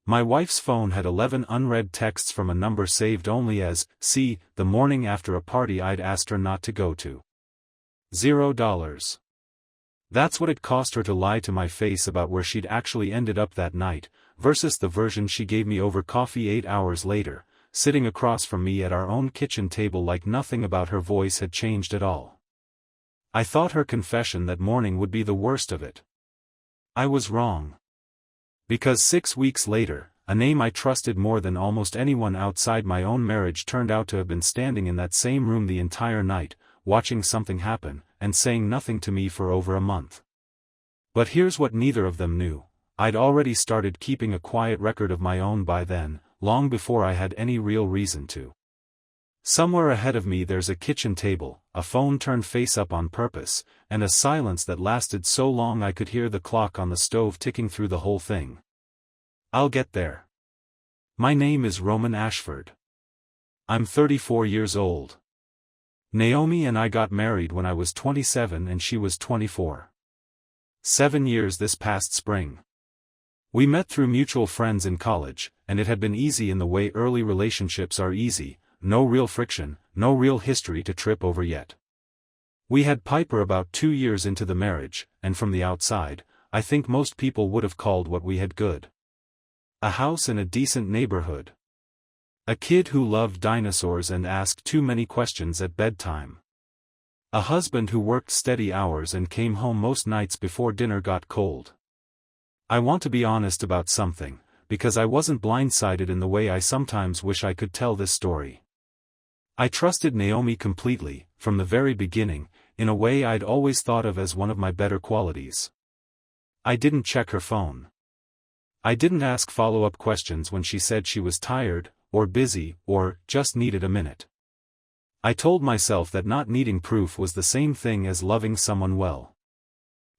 My wife's phone had 11 unread texts from a number saved only as, "See, the morning after a party I'd asked her not to go to." $0. That's what it cost her to lie to my face about where she'd actually ended up that night, versus the version she gave me over coffee 8 hours later, sitting across from me at our own kitchen table like nothing about her voice had changed at all. I thought her confession that morning would be the worst of it. I was wrong. Because 6 weeks later, a name I trusted more than almost anyone outside my own marriage turned out to have been standing in that same room the entire night, watching something happen, and saying nothing to me for over a month. But here's what neither of them knew: I'd already started keeping a quiet record of my own by then, long before I had any real reason to. Somewhere ahead of me there's a kitchen table, a phone turned face up on purpose, and a silence that lasted so long I could hear the clock on the stove ticking through the whole thing. I'll get there. My name is Roman Ashford. I'm 34 years old. Naomi and I got married when I was 27 and she was 24. 7 years this past spring. We met through mutual friends in college, and it had been easy in the way early relationships are easy. No real friction, no real history to trip over yet. We had Piper about 2 years into the marriage, and from the outside, I think most people would have called what we had good. A house in a decent neighborhood. A kid who loved dinosaurs and asked too many questions at bedtime. A husband who worked steady hours and came home most nights before dinner got cold. I want to be honest about something, because I wasn't blindsided in the way I sometimes wish I could tell this story. I trusted Naomi completely, from the very beginning, in a way I'd always thought of as one of my better qualities. I didn't check her phone. I didn't ask follow-up questions when she said she was tired, or busy, or just needed a minute. I told myself that not needing proof was the same thing as loving someone well.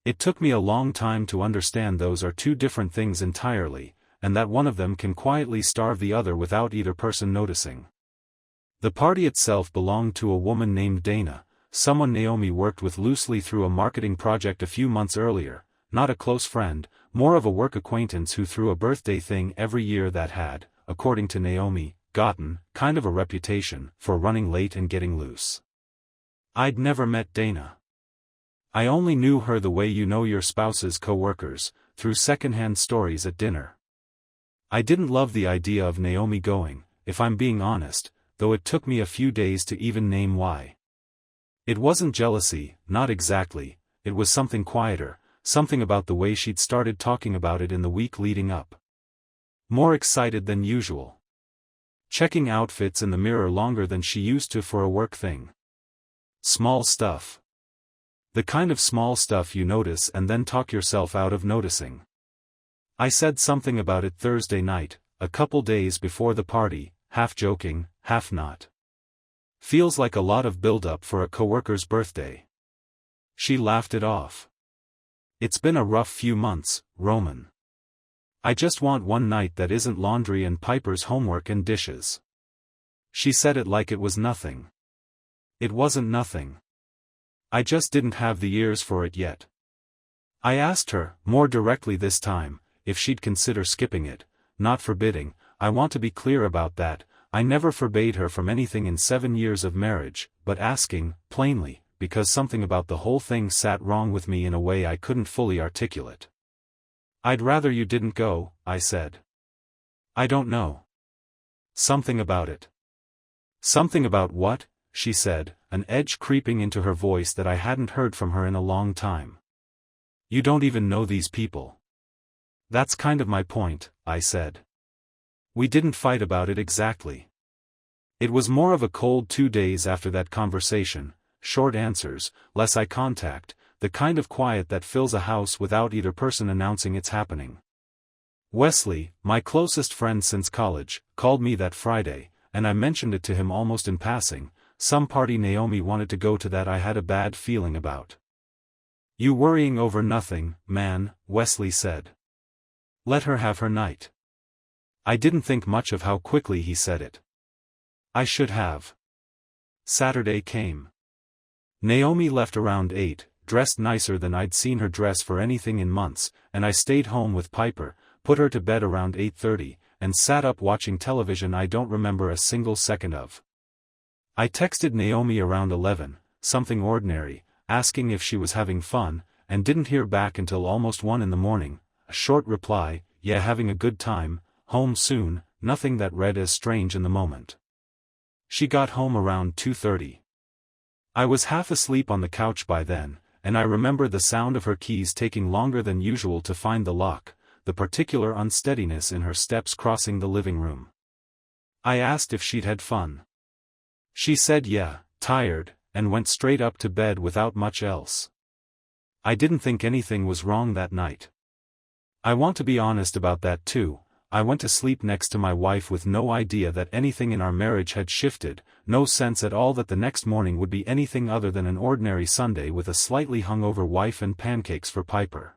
It took me a long time to understand those are two different things entirely, and that one of them can quietly starve the other without either person noticing. The party itself belonged to a woman named Dana, someone Naomi worked with loosely through a marketing project a few months earlier, not a close friend, more of a work acquaintance who threw a birthday thing every year that had, according to Naomi, gotten kind of a reputation for running late and getting loose. I'd never met Dana. I only knew her the way you know your spouse's co-workers, through secondhand stories at dinner. I didn't love the idea of Naomi going, if I'm being honest, though it took me a few days to even name why. It wasn't jealousy, not exactly, it was something quieter, something about the way she'd started talking about it in the week leading up. More excited than usual. Checking outfits in the mirror longer than she used to for a work thing. Small stuff. The kind of small stuff you notice and then talk yourself out of noticing. I said something about it Thursday night, a couple days before the party, half joking, half not. Feels like a lot of build-up for a coworker's birthday. She laughed it off. It's been a rough few months, Roman. I just want one night that isn't laundry and Piper's homework and dishes. She said it like it was nothing. It wasn't nothing. I just didn't have the ears for it yet. I asked her, more directly this time, if she'd consider skipping it, not forbidding. I want to be clear about that. I never forbade her from anything in 7 years of marriage, but asking, plainly, because something about the whole thing sat wrong with me in a way I couldn't fully articulate. I'd rather you didn't go, I said. I don't know. Something about it. Something about what? She said, an edge creeping into her voice that I hadn't heard from her in a long time. You don't even know these people. That's kind of my point, I said. We didn't fight about it exactly. It was more of a cold 2 days after that conversation, short answers, less eye contact, the kind of quiet that fills a house without either person announcing it's happening. Wesley, my closest friend since college, called me that Friday, and I mentioned it to him almost in passing. Some party Naomi wanted to go to that I had a bad feeling about. You worrying over nothing, man, Wesley said. Let her have her night. I didn't think much of how quickly he said it. I should have. Saturday came. Naomi left around 8, dressed nicer than I'd seen her dress for anything in months, and I stayed home with Piper, put her to bed around 8:30, and sat up watching television I don't remember a single second of. I texted Naomi around 11, something ordinary, asking if she was having fun, and didn't hear back until almost 1 in the morning, a short reply, yeah, having a good time, home soon, nothing that read as strange in the moment. She got home around 2:30. I was half asleep on the couch by then, and I remember the sound of her keys taking longer than usual to find the lock, the particular unsteadiness in her steps crossing the living room. I asked if she'd had fun. She said yeah, tired, and went straight up to bed without much else. I didn't think anything was wrong that night. I want to be honest about that too. I went to sleep next to my wife with no idea that anything in our marriage had shifted, no sense at all that the next morning would be anything other than an ordinary Sunday with a slightly hungover wife and pancakes for Piper.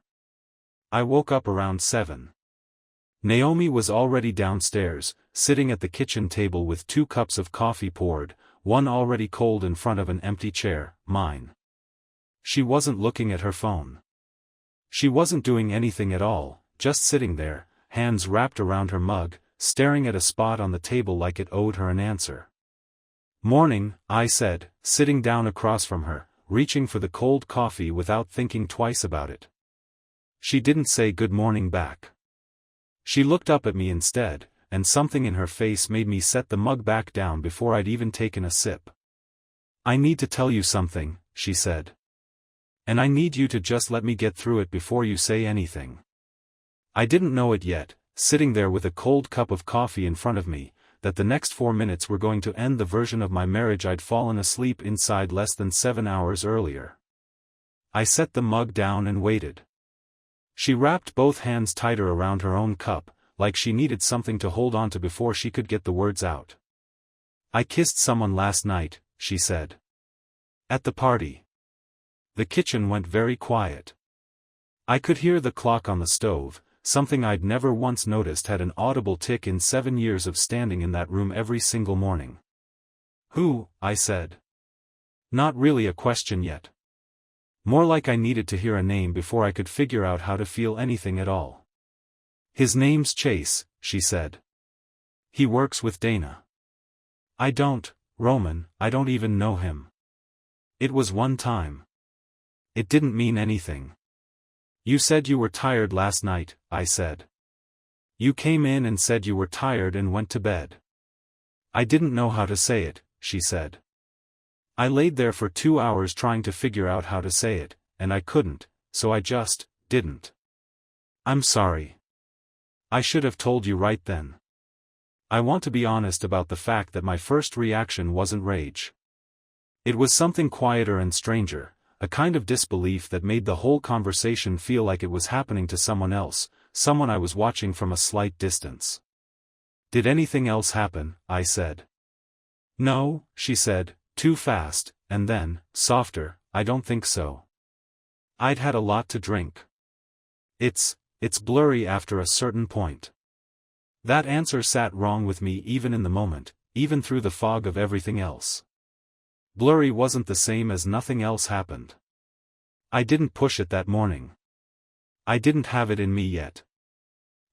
I woke up around 7. Naomi was already downstairs, sitting at the kitchen table with 2 cups of coffee poured, one already cold in front of an empty chair, mine. She wasn't looking at her phone. She wasn't doing anything at all, just sitting there, hands wrapped around her mug, staring at a spot on the table like it owed her an answer. "Morning," I said, sitting down across from her, reaching for the cold coffee without thinking twice about it. She didn't say good morning back. She looked up at me instead, and something in her face made me set the mug back down before I'd even taken a sip. "I need to tell you something," she said. "And I need you to just let me get through it before you say anything." I didn't know it yet, sitting there with a cold cup of coffee in front of me, that the next 4 minutes were going to end the version of my marriage I'd fallen asleep inside less than 7 hours earlier. I set the mug down and waited. She wrapped both hands tighter around her own cup, like she needed something to hold on to before she could get the words out. "I kissed someone last night," she said. "At the party." The kitchen went very quiet. I could hear the clock on the stove, something I'd never once noticed had an audible tick in 7 years of standing in that room every single morning. "Who?" I said. Not really a question yet. More like I needed to hear a name before I could figure out how to feel anything at all. "His name's Chase," she said. "He works with Dana." "I don't, Roman, I don't even know him." "It was one time." It didn't mean anything. "You said you were tired last night," I said. "You came in and said you were tired and went to bed." "I didn't know how to say it," she said. "I laid there for 2 hours trying to figure out how to say it, and I couldn't, so I just didn't. I'm sorry. I should have told you right then." I want to be honest about the fact that my first reaction wasn't rage. It was something quieter and stranger, a kind of disbelief that made the whole conversation feel like it was happening to someone else, someone I was watching from a slight distance. "Did anything else happen?" I said. "No," she said, too fast, and then, softer, "I don't think so. I'd had a lot to drink. It's blurry after a certain point." That answer sat wrong with me even in the moment, even through the fog of everything else. Blurry wasn't the same as nothing else happened. I didn't push it that morning. I didn't have it in me yet.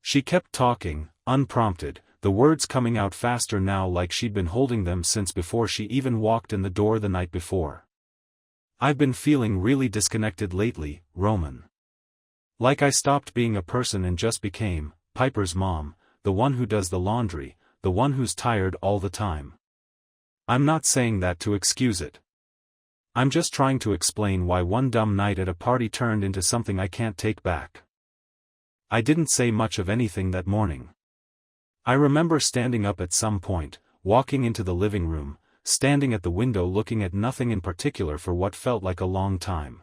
She kept talking, unprompted, the words coming out faster now like she'd been holding them since before she even walked in the door the night before. "I've been feeling really disconnected lately, Roman. Like I stopped being a person and just became Piper's mom, the one who does the laundry, the one who's tired all the time. I'm not saying that to excuse it. I'm just trying to explain why one dumb night at a party turned into something I can't take back." I didn't say much of anything that morning. I remember standing up at some point, walking into the living room, standing at the window looking at nothing in particular for what felt like a long time.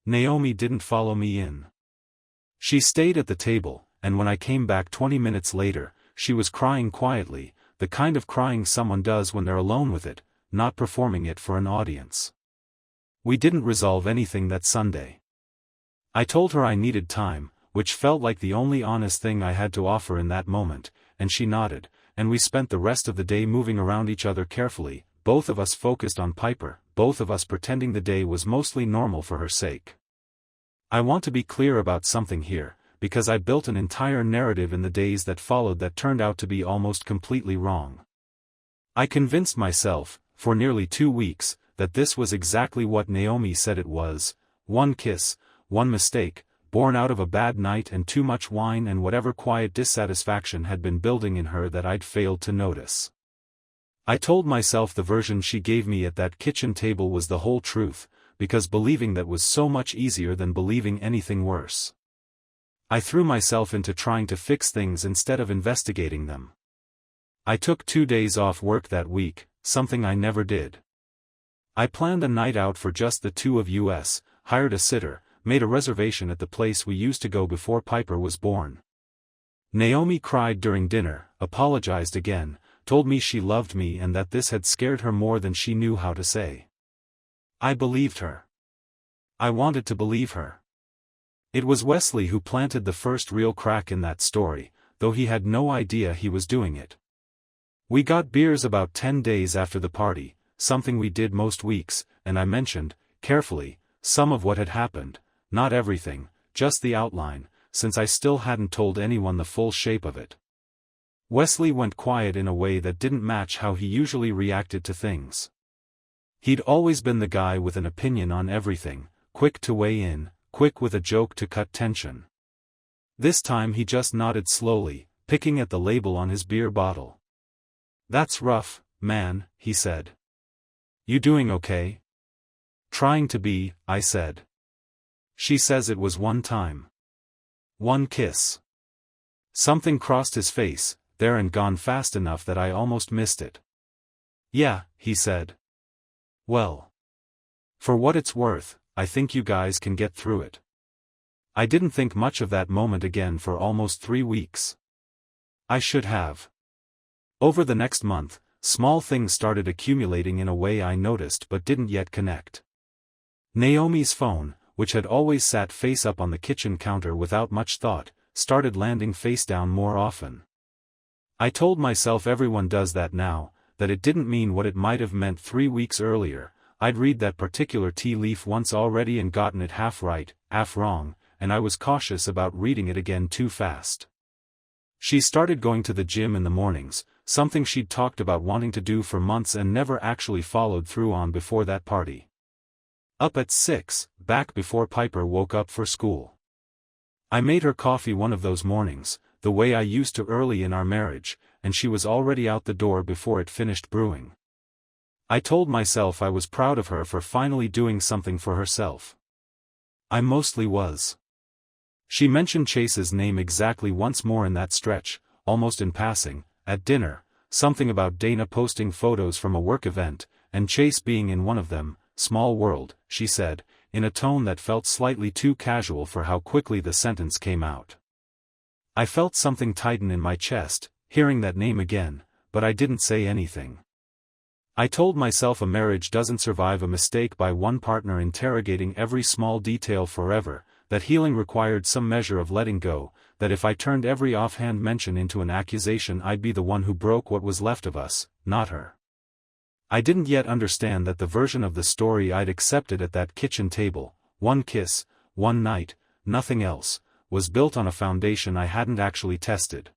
Naomi didn't follow me in. She stayed at the table, and when I came back 20 minutes later, she was crying quietly, the kind of crying someone does when they're alone with it, not performing it for an audience. We didn't resolve anything that Sunday. I told her I needed time, which felt like the only honest thing I had to offer in that moment, and she nodded, and we spent the rest of the day moving around each other carefully, both of us focused on Piper, both of us pretending the day was mostly normal for her sake. I want to be clear about something here. because I built an entire narrative in the days that followed that turned out to be almost completely wrong. I convinced myself, for nearly 2 weeks, that this was exactly what Naomi said it was: one kiss, one mistake, born out of a bad night and too much wine and whatever quiet dissatisfaction had been building in her that I'd failed to notice. I told myself the version she gave me at that kitchen table was the whole truth, because believing that was so much easier than believing anything worse. I threw myself into trying to fix things instead of investigating them. I took 2 days off work that week, something I never did. I planned a night out for just the two of us, hired a sitter, made a reservation at the place we used to go before Piper was born. Naomi cried during dinner, apologized again, told me she loved me and that this had scared her more than she knew how to say. I believed her. I wanted to believe her. It was Wesley who planted the first real crack in that story, though he had no idea he was doing it. We got beers about 10 days after the party, something we did most weeks, and I mentioned, carefully, some of what had happened, not everything, just the outline, since I still hadn't told anyone the full shape of it. Wesley went quiet in a way that didn't match how he usually reacted to things. He'd always been the guy with an opinion on everything, quick to weigh in, quick with a joke to cut tension. This time he just nodded slowly, picking at the label on his beer bottle. "That's rough, man," he said. "You doing okay?" "Trying to be," I said. "She says it was one time. One kiss." Something crossed his face, there and gone fast enough that I almost missed it. "Yeah," he said. "Well. For what it's worth, I think you guys can get through it." I didn't think much of that moment again for almost 3 weeks. I should have. Over the next month, small things started accumulating in a way I noticed but didn't yet connect. Naomi's phone, which had always sat face up on the kitchen counter without much thought, started landing face down more often. I told myself everyone does that now, that it didn't mean what it might have meant 3 weeks earlier. I'd read that particular tea leaf once already and gotten it half right, half wrong, and I was cautious about reading it again too fast. She started going to the gym in the mornings, something she'd talked about wanting to do for months and never actually followed through on before that party. Up at 6, back before Piper woke up for school. I made her coffee one of those mornings, the way I used to early in our marriage, and she was already out the door before it finished brewing. I told myself I was proud of her for finally doing something for herself. I mostly was. She mentioned Chase's name exactly once more in that stretch, almost in passing, at dinner, something about Dana posting photos from a work event, and Chase being in one of them. "Small world," she said, in a tone that felt slightly too casual for how quickly the sentence came out. I felt something tighten in my chest, hearing that name again, but I didn't say anything. I told myself a marriage doesn't survive a mistake by one partner interrogating every small detail forever, that healing required some measure of letting go, that if I turned every offhand mention into an accusation I'd be the one who broke what was left of us, not her. I didn't yet understand that the version of the story I'd accepted at that kitchen table, one kiss, one night, nothing else, was built on a foundation I hadn't actually tested.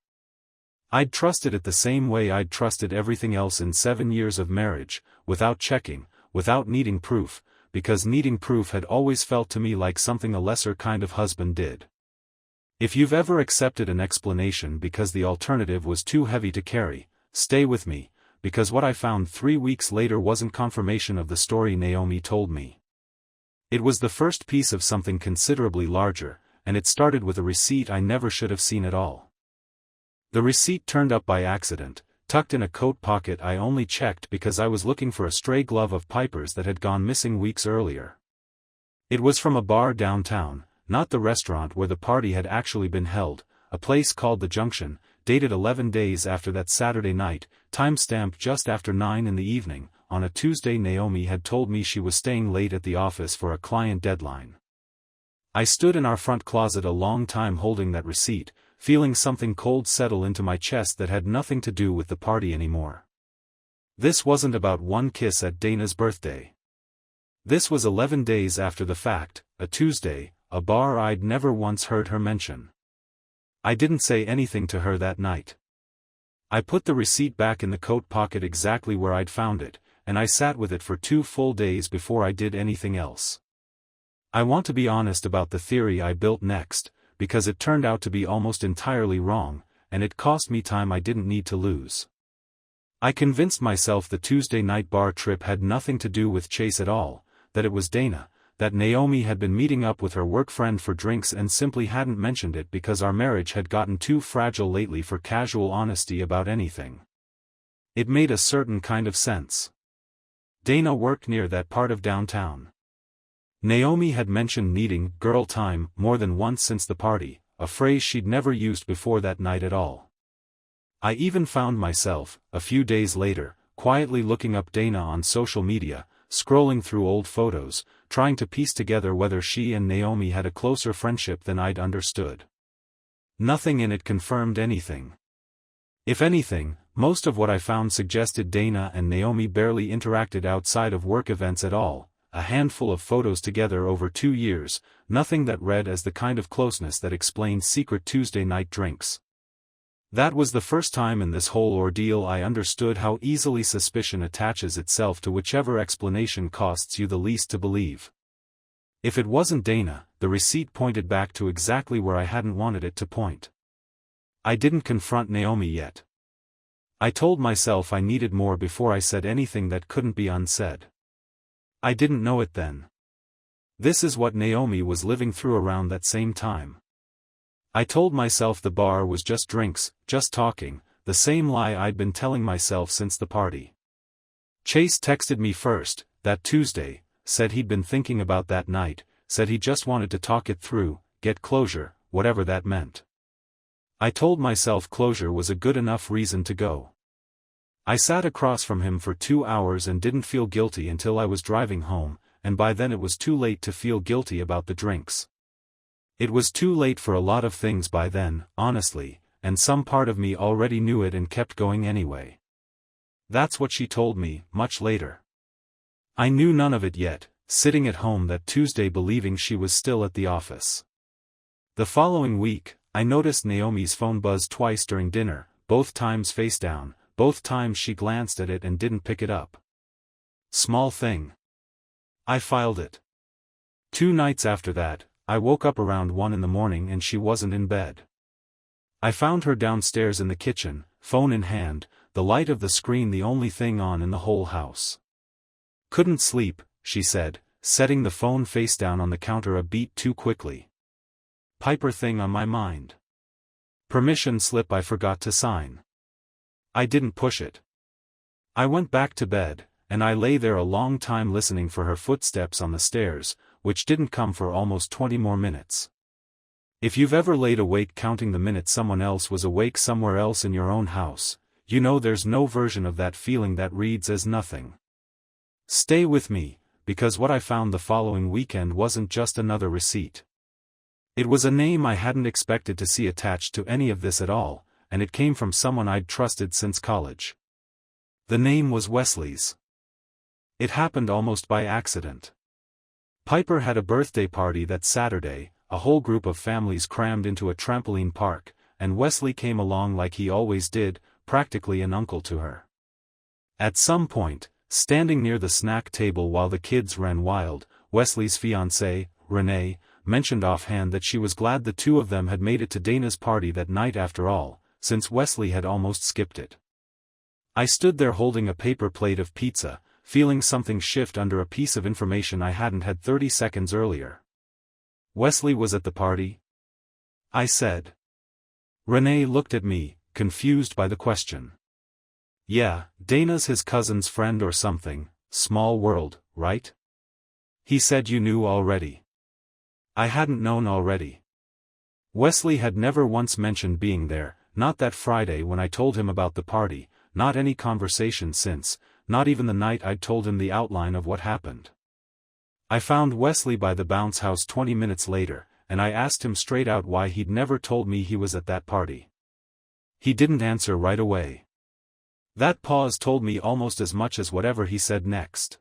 I'd trusted it the same way I'd trusted everything else in 7 years of marriage, without checking, without needing proof, because needing proof had always felt to me like something a lesser kind of husband did. If you've ever accepted an explanation because the alternative was too heavy to carry, stay with me, because what I found 3 weeks later wasn't confirmation of the story Naomi told me. It was the first piece of something considerably larger, and it started with a receipt I never should have seen at all. The receipt turned up by accident, tucked in a coat pocket I only checked because I was looking for a stray glove of Piper's that had gone missing weeks earlier. It was from a bar downtown, not the restaurant where the party had actually been held, a place called The Junction, dated 11 days after that Saturday night, time-stamped just after 9 in the evening. On a Tuesday Naomi had told me she was staying late at the office for a client deadline. I stood in our front closet a long time holding that receipt, feeling something cold settle into my chest that had nothing to do with the party anymore. This wasn't about one kiss at Dana's birthday. This was 11 days after the fact, a Tuesday, a bar I'd never once heard her mention. I didn't say anything to her that night. I put the receipt back in the coat pocket exactly where I'd found it, and I sat with it for 2 full days before I did anything else. I want to be honest about the theory I built next, because it turned out to be almost entirely wrong, and it cost me time I didn't need to lose. I convinced myself the Tuesday night bar trip had nothing to do with Chase at all, that it was Dana, that Naomi had been meeting up with her work friend for drinks and simply hadn't mentioned it because our marriage had gotten too fragile lately for casual honesty about anything. It made a certain kind of sense. Dana worked near that part of downtown. Naomi had mentioned needing girl time more than once since the party, a phrase she'd never used before that night at all. I even found myself, a few days later, quietly looking up Dana on social media, scrolling through old photos, trying to piece together whether she and Naomi had a closer friendship than I'd understood. Nothing in it confirmed anything. If anything, most of what I found suggested Dana and Naomi barely interacted outside of work events at all, a handful of photos together over 2 years, nothing that read as the kind of closeness that explained secret Tuesday night drinks. That was the first time in this whole ordeal I understood how easily suspicion attaches itself to whichever explanation costs you the least to believe. If it wasn't Dana, the receipt pointed back to exactly where I hadn't wanted it to point. I didn't confront Naomi yet. I told myself I needed more before I said anything that couldn't be unsaid. I didn't know it then. This is what Naomi was living through around that same time. I told myself the bar was just drinks, just talking, the same lie I'd been telling myself since the party. Chase texted me first, that Tuesday, said he'd been thinking about that night, said he just wanted to talk it through, get closure, whatever that meant. I told myself closure was a good enough reason to go. I sat across from him for 2 hours and didn't feel guilty until I was driving home, and by then it was too late to feel guilty about the drinks. It was too late for a lot of things by then, honestly, and some part of me already knew it and kept going anyway. That's what she told me, much later. I knew none of it yet, sitting at home that Tuesday believing she was still at the office. The following week, I noticed Naomi's phone buzz twice during dinner, both times face down, both times she glanced at it and didn't pick it up. Small thing. I filed it. 2 nights after that, I woke up around 1 in the morning and she wasn't in bed. I found her downstairs in the kitchen, phone in hand, the light of the screen the only thing on in the whole house. Couldn't sleep, she said, setting the phone face down on the counter a beat too quickly. Piper thing on my mind. Permission slip I forgot to sign. I didn't push it. I went back to bed, and I lay there a long time listening for her footsteps on the stairs, which didn't come for almost 20 more minutes. If you've ever laid awake counting the minutes someone else was awake somewhere else in your own house, you know there's no version of that feeling that reads as nothing. Stay with me, because what I found the following weekend wasn't just another receipt. It was a name I hadn't expected to see attached to any of this at all, and it came from someone I'd trusted since college. The name was Wesley's. It happened almost by accident. Piper had a birthday party that Saturday, a whole group of families crammed into a trampoline park, and Wesley came along like he always did, practically an uncle to her. At some point, standing near the snack table while the kids ran wild, Wesley's fiancée, Renee, mentioned offhand that she was glad the two of them had made it to Dana's party that night after all, since Wesley had almost skipped it. I stood there holding a paper plate of pizza, feeling something shift under a piece of information I hadn't had 30 seconds earlier. Wesley was at the party? I said. Renee looked at me, confused by the question. Yeah, Dana's his cousin's friend or something, small world, right? He said you knew already. I hadn't known already. Wesley had never once mentioned being there, not that Friday when I told him about the party, not any conversation since, not even the night I'd told him the outline of what happened. I found Wesley by the bounce house 20 minutes later, and I asked him straight out why he'd never told me he was at that party. He didn't answer right away. That pause told me almost as much as whatever he said next.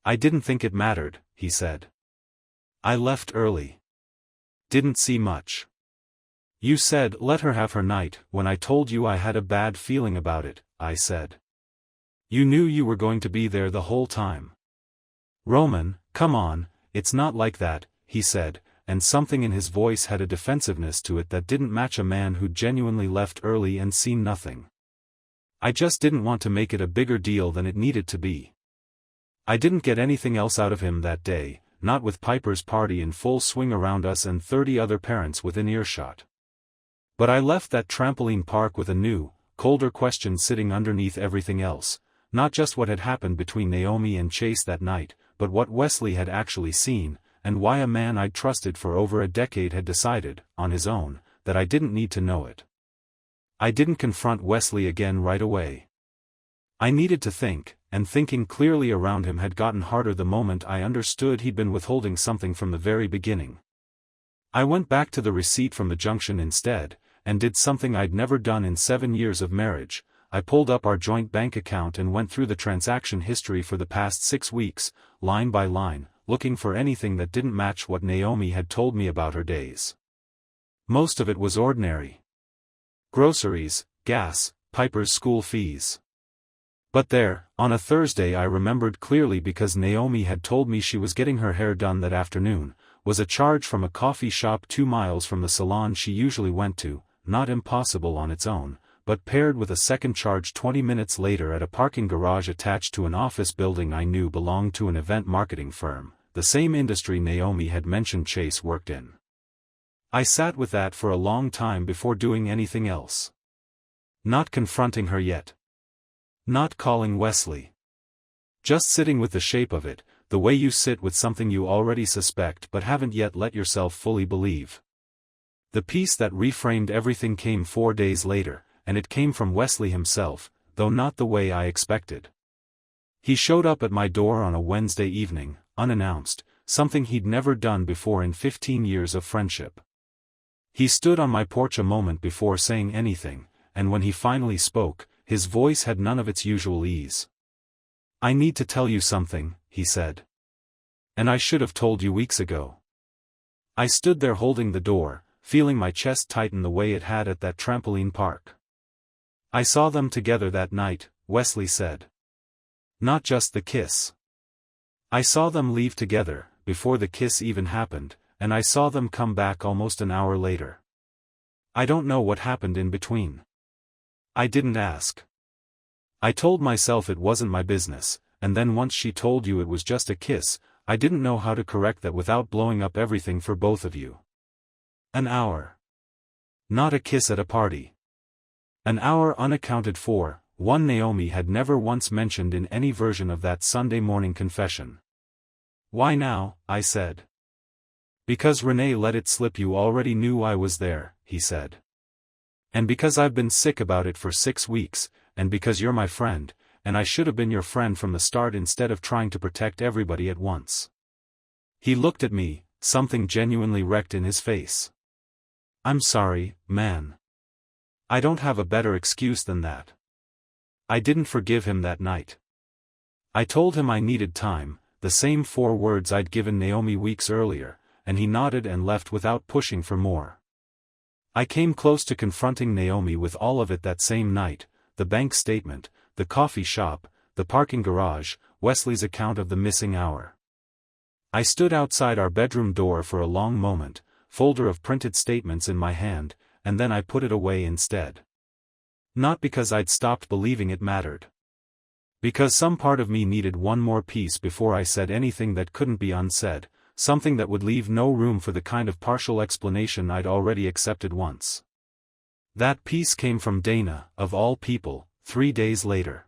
I didn't think it mattered, he said. I left early. Didn't see much. You said, let her have her night, when I told you I had a bad feeling about it, I said. You knew you were going to be there the whole time. Roman, come on, it's not like that, he said, and something in his voice had a defensiveness to it that didn't match a man who'd genuinely left early and seen nothing. I just didn't want to make it a bigger deal than it needed to be. I didn't get anything else out of him that day, not with Piper's party in full swing around us and 30 other parents within earshot. But I left that trampoline park with a new, colder question sitting underneath everything else, not just what had happened between Naomi and Chase that night, but what Wesley had actually seen, and why a man I'd trusted for over a decade had decided, on his own, that I didn't need to know it. I didn't confront Wesley again right away. I needed to think, and thinking clearly around him had gotten harder the moment I understood he'd been withholding something from the very beginning. I went back to the receipt from the junction instead, and did something I'd never done in 7 years of marriage. I pulled up our joint bank account and went through the transaction history for the past 6 weeks, line by line, looking for anything that didn't match what Naomi had told me about her days. Most of it was ordinary. Groceries, gas, Piper's school fees. But there, on a Thursday I remembered clearly because Naomi had told me she was getting her hair done that afternoon, was a charge from a coffee shop 2 miles from the salon she usually went to, not impossible on its own, but paired with a second charge 20 minutes later at a parking garage attached to an office building I knew belonged to an event marketing firm, the same industry Naomi had mentioned Chase worked in. I sat with that for a long time before doing anything else. Not confronting her yet. Not calling Wesley. Just sitting with the shape of it, the way you sit with something you already suspect but haven't yet let yourself fully believe. The piece that reframed everything came 4 days later, and it came from Wesley himself, though not the way I expected. He showed up at my door on a Wednesday evening, unannounced, something he'd never done before in 15 years of friendship. He stood on my porch a moment before saying anything, and when he finally spoke, his voice had none of its usual ease. I need to tell you something, he said. And I should have told you weeks ago. I stood there holding the door, feeling my chest tighten the way it had at that trampoline park. I saw them together that night, Wesley said. Not just the kiss. I saw them leave together, before the kiss even happened, and I saw them come back almost an hour later. I don't know what happened in between. I didn't ask. I told myself it wasn't my business, and then once she told you it was just a kiss, I didn't know how to correct that without blowing up everything for both of you. An hour. Not a kiss at a party. An hour unaccounted for, one Naomi had never once mentioned in any version of that Sunday morning confession. Why now? I said. Because Renee let it slip you already knew I was there, he said. And because I've been sick about it for 6 weeks, and because you're my friend, and I should have been your friend from the start instead of trying to protect everybody at once. He looked at me, something genuinely wrecked in his face. I'm sorry, man. I don't have a better excuse than that. I didn't forgive him that night. I told him I needed time, the same 4 words I'd given Naomi weeks earlier, and he nodded and left without pushing for more. I came close to confronting Naomi with all of it that same night, the bank statement, the coffee shop, the parking garage, Wesley's account of the missing hour. I stood outside our bedroom door for a long moment, folder of printed statements in my hand, and then I put it away instead. Not because I'd stopped believing it mattered. Because some part of me needed one more piece before I said anything that couldn't be unsaid, something that would leave no room for the kind of partial explanation I'd already accepted once. That piece came from Dana, of all people, 3 days later.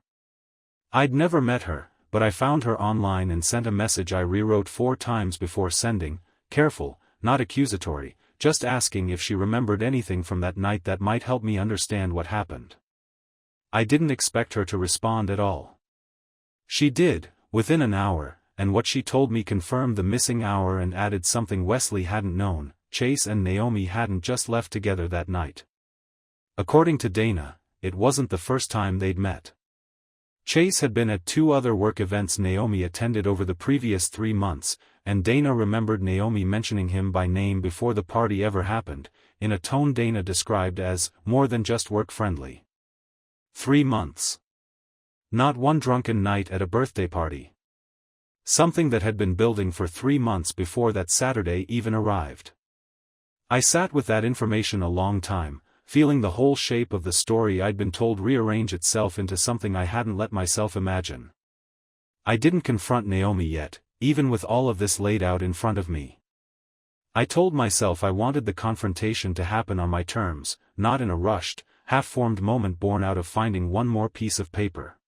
I'd never met her, but I found her online and sent a message I rewrote 4 times before sending, careful, not accusatory, just asking if she remembered anything from that night that might help me understand what happened. I didn't expect her to respond at all. She did, within an hour, and what she told me confirmed the missing hour and added something Wesley hadn't known: Chase and Naomi hadn't just left together that night. According to Dana, it wasn't the first time they'd met. Chase had been at 2 other work events Naomi attended over the previous 3 months, and Dana remembered Naomi mentioning him by name before the party ever happened, in a tone Dana described as more than just work-friendly. 3 months. Not one drunken night at a birthday party. Something that had been building for 3 months before that Saturday even arrived. I sat with that information a long time, feeling the whole shape of the story I'd been told rearrange itself into something I hadn't let myself imagine. I didn't confront Naomi yet, even with all of this laid out in front of me. I told myself I wanted the confrontation to happen on my terms, not in a rushed, half-formed moment born out of finding one more piece of paper.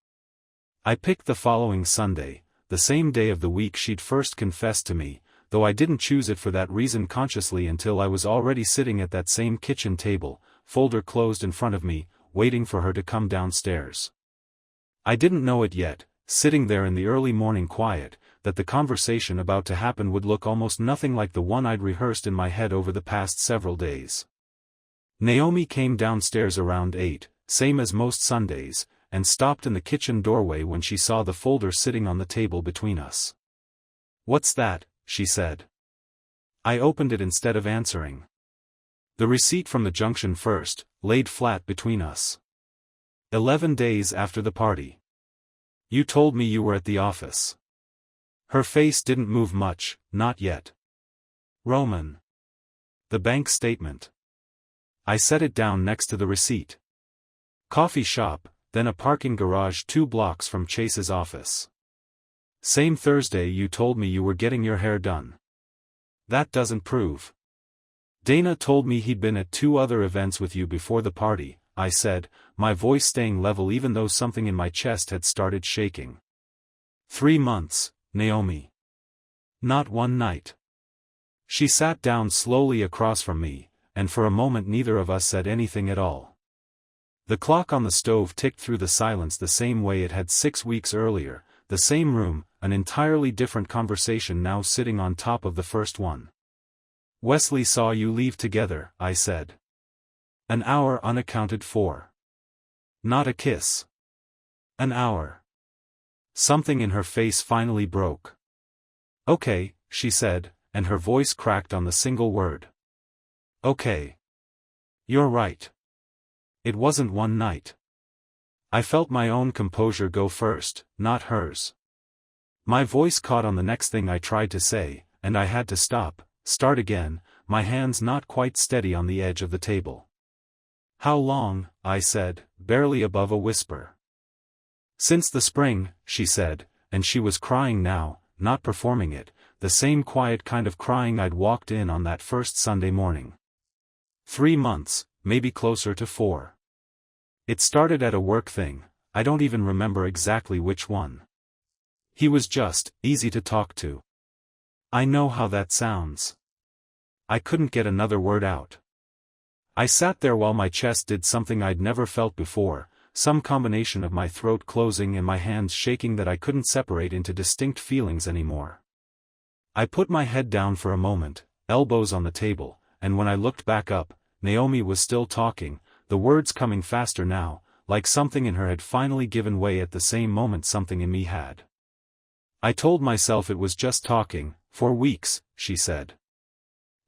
I picked the following Sunday, the same day of the week she'd first confessed to me, though I didn't choose it for that reason consciously until I was already sitting at that same kitchen table, folder closed in front of me, waiting for her to come downstairs. I didn't know it yet, sitting there in the early morning quiet, that the conversation about to happen would look almost nothing like the one I'd rehearsed in my head over the past several days. Naomi came downstairs around 8, same as most Sundays, and stopped in the kitchen doorway when she saw the folder sitting on the table between us. "What's that?" she said. I opened it instead of answering. The receipt from the junction first, laid flat between us. 11 days after the party. "You told me you were at the office." Her face didn't move much, not yet. "Roman." "The bank statement." I set it down next to the receipt. "Coffee shop, then a parking garage 2 blocks from Chase's office." "Same Thursday you told me you were getting your hair done." "That doesn't prove." "Dana told me he'd been at 2 other events with you before the party," I said, my voice staying level even though something in my chest had started shaking. 3 months, Naomi. Not one night. She sat down slowly across from me, and for a moment neither of us said anything at all. The clock on the stove ticked through the silence the same way it had 6 weeks earlier, the same room, an entirely different conversation now sitting on top of the first one. "Wesley saw you leave together," I said. "An hour unaccounted for. Not a kiss. An hour." Something in her face finally broke. "Okay," she said, and her voice cracked on the single word. "Okay. You're right. It wasn't one night." I felt my own composure go first, not hers. My voice caught on the next thing I tried to say, and I had to start again, my hands not quite steady on the edge of the table. "How long?" I said, barely above a whisper. "Since the spring," she said, and she was crying now, not performing it, the same quiet kind of crying I'd walked in on that first Sunday morning. 3 months, maybe closer to 4. It started at a work thing, I don't even remember exactly which one. He was just easy to talk to. I know how that sounds. I couldn't get another word out. I sat there while my chest did something I'd never felt before, some combination of my throat closing and my hands shaking that I couldn't separate into distinct feelings anymore. I put my head down for a moment, elbows on the table, and when I looked back up, Naomi was still talking, the words coming faster now, like something in her had finally given way at the same moment something in me had. "I told myself it was just talking, for weeks," she said.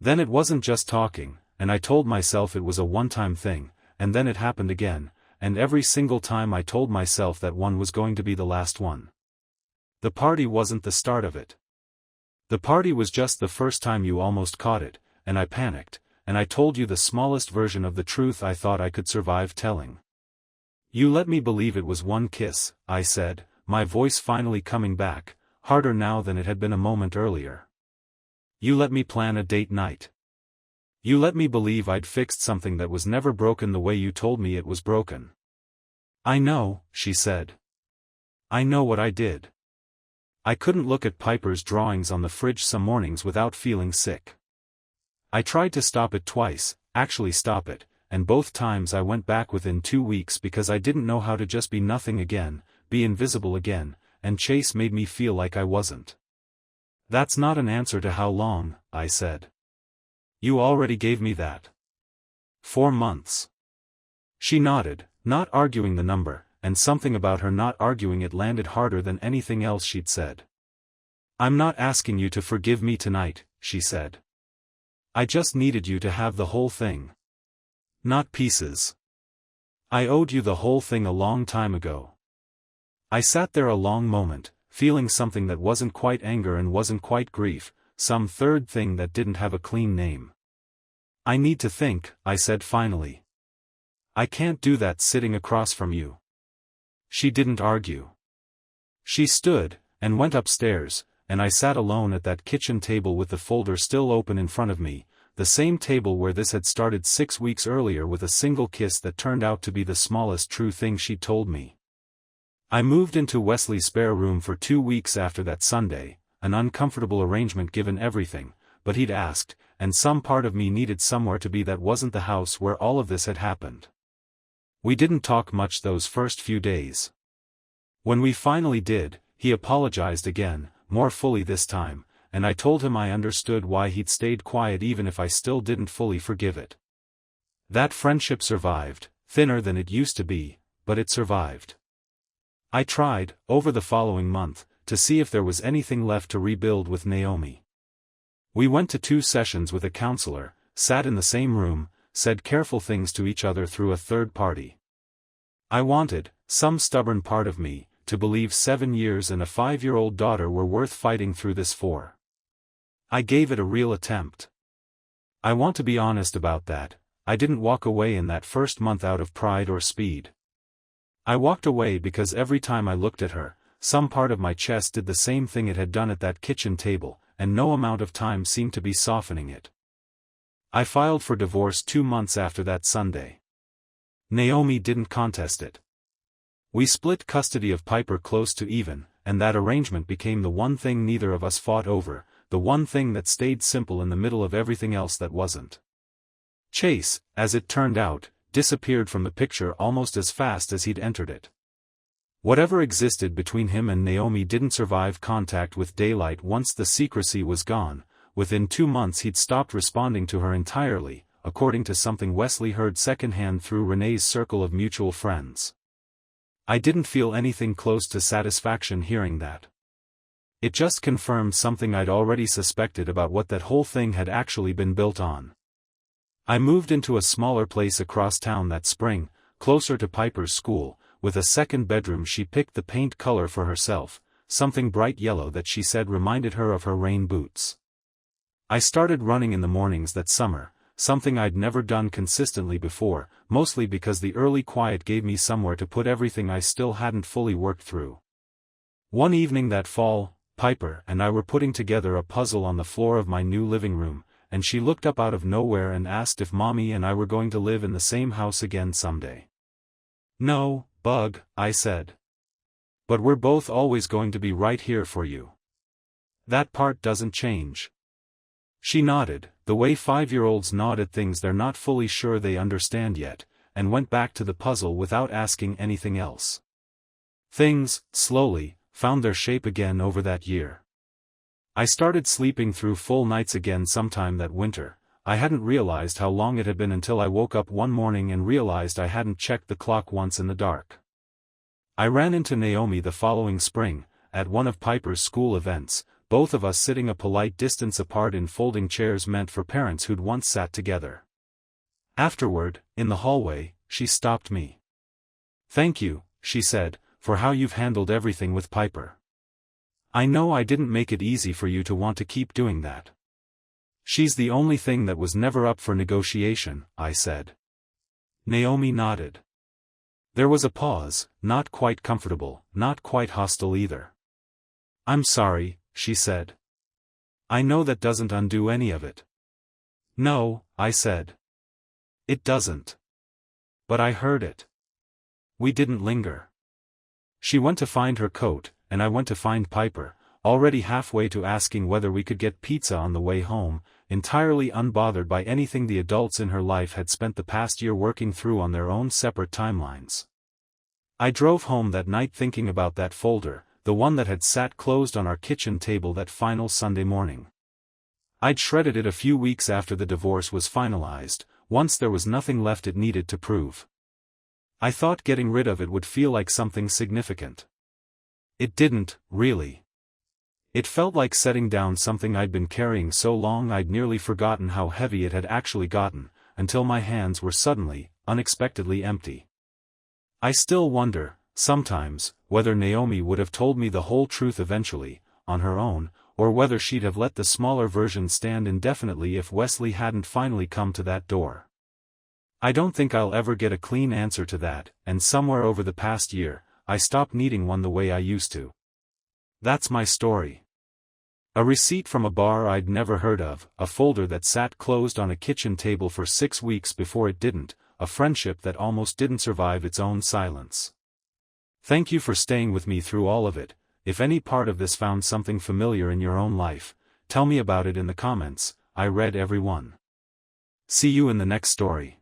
"Then it wasn't just talking, and I told myself it was a one-time thing, and then it happened again, and every single time I told myself that one was going to be the last one. The party wasn't the start of it. The party was just the first time you almost caught it, and I panicked, and I told you the smallest version of the truth I thought I could survive telling. You let me believe it was one kiss," I said, my voice finally coming back, harder now than it had been a moment earlier. "You let me plan a date night. You let me believe I'd fixed something that was never broken the way you told me it was broken." "I know," she said. "I know what I did. I couldn't look at Piper's drawings on the fridge some mornings without feeling sick. I tried to stop it twice, actually stop it, and both times I went back within 2 weeks because I didn't know how to just be nothing again, be invisible again, and Chase made me feel like I wasn't." "That's not an answer to how long," I said. "You already gave me that." 4 months. She nodded, not arguing the number, and something about her not arguing it landed harder than anything else she'd said. "I'm not asking you to forgive me tonight," she said. "I just needed you to have the whole thing." Not pieces. I owed you the whole thing a long time ago. I sat there a long moment, feeling something that wasn't quite anger and wasn't quite grief, some third thing that didn't have a clean name. I need to think, I said finally. I can't do that sitting across from you. She didn't argue. She stood, and went upstairs, and I sat alone at that kitchen table with the folder still open in front of me, the same table where this had started 6 weeks earlier with a single kiss that turned out to be the smallest true thing she'd told me. I moved into Wesley's spare room for 2 weeks after that Sunday, an uncomfortable arrangement given everything, but he'd asked, and some part of me needed somewhere to be that wasn't the house where all of this had happened. We didn't talk much those first few days. When we finally did, he apologized again, more fully this time, and I told him I understood why he'd stayed quiet even if I still didn't fully forgive it. That friendship survived, thinner than it used to be, but it survived. I tried, over the following month, to see if there was anything left to rebuild with Naomi. We went to 2 sessions with a counselor, sat in the same room, said careful things to each other through a third party. I wanted, some stubborn part of me, to believe 7 years and a 5-year-old daughter were worth fighting through this for. I gave it a real attempt. I want to be honest about that, I didn't walk away in that first month out of pride or speed. I walked away because every time I looked at her, some part of my chest did the same thing it had done at that kitchen table, and no amount of time seemed to be softening it. I filed for divorce 2 months after that Sunday. Naomi didn't contest it. We split custody of Piper close to even, and that arrangement became the one thing neither of us fought over, the one thing that stayed simple in the middle of everything else that wasn't. Chase, as it turned out, disappeared from the picture almost as fast as he'd entered it. Whatever existed between him and Naomi didn't survive contact with daylight once the secrecy was gone. Within 2 months he'd stopped responding to her entirely, according to something Wesley heard secondhand through Renee's circle of mutual friends. I didn't feel anything close to satisfaction hearing that. It just confirmed something I'd already suspected about what that whole thing had actually been built on. I moved into a smaller place across town that spring, closer to Piper's school, with a second bedroom. She picked the paint color for herself, something bright yellow that she said reminded her of her rain boots. I started running in the mornings that summer, something I'd never done consistently before, mostly because the early quiet gave me somewhere to put everything I still hadn't fully worked through. One evening that fall, Piper and I were putting together a puzzle on the floor of my new living room, and she looked up out of nowhere and asked if Mommy and I were going to live in the same house again someday. "No, Bug," I said. "But we're both always going to be right here for you. That part doesn't change." She nodded, the way 5-year-olds nod at things they're not fully sure they understand yet, and went back to the puzzle without asking anything else. Things, slowly, found their shape again over that year. I started sleeping through full nights again sometime that winter. I hadn't realized how long it had been until I woke up one morning and realized I hadn't checked the clock once in the dark. I ran into Naomi the following spring, at one of Piper's school events, both of us sitting a polite distance apart in folding chairs meant for parents who'd once sat together. Afterward, in the hallway, she stopped me. "Thank you," she said, "for how you've handled everything with Piper. I know I didn't make it easy for you to want to keep doing that." "She's the only thing that was never up for negotiation," I said. Naomi nodded. There was a pause, not quite comfortable, not quite hostile either. "I'm sorry," she said. "I know that doesn't undo any of it." "No," I said. "It doesn't. But I heard it." We didn't linger. She went to find her coat, and I went to find Piper, already halfway to asking whether we could get pizza on the way home, entirely unbothered by anything the adults in her life had spent the past year working through on their own separate timelines. I drove home that night thinking about that folder, the one that had sat closed on our kitchen table that final Sunday morning. I'd shredded it a few weeks after the divorce was finalized, once there was nothing left it needed to prove. I thought getting rid of it would feel like something significant. It didn't, really. It felt like setting down something I'd been carrying so long I'd nearly forgotten how heavy it had actually gotten, until my hands were suddenly, unexpectedly empty. I still wonder, sometimes, whether Naomi would have told me the whole truth eventually, on her own, or whether she'd have let the smaller version stand indefinitely if Wesley hadn't finally come to that door. I don't think I'll ever get a clean answer to that, and somewhere over the past year, I stopped needing one the way I used to. That's my story. A receipt from a bar I'd never heard of, a folder that sat closed on a kitchen table for 6 weeks before it didn't, a friendship that almost didn't survive its own silence. Thank you for staying with me through all of it. If any part of this found something familiar in your own life, tell me about it in the comments. I read every one. See you in the next story.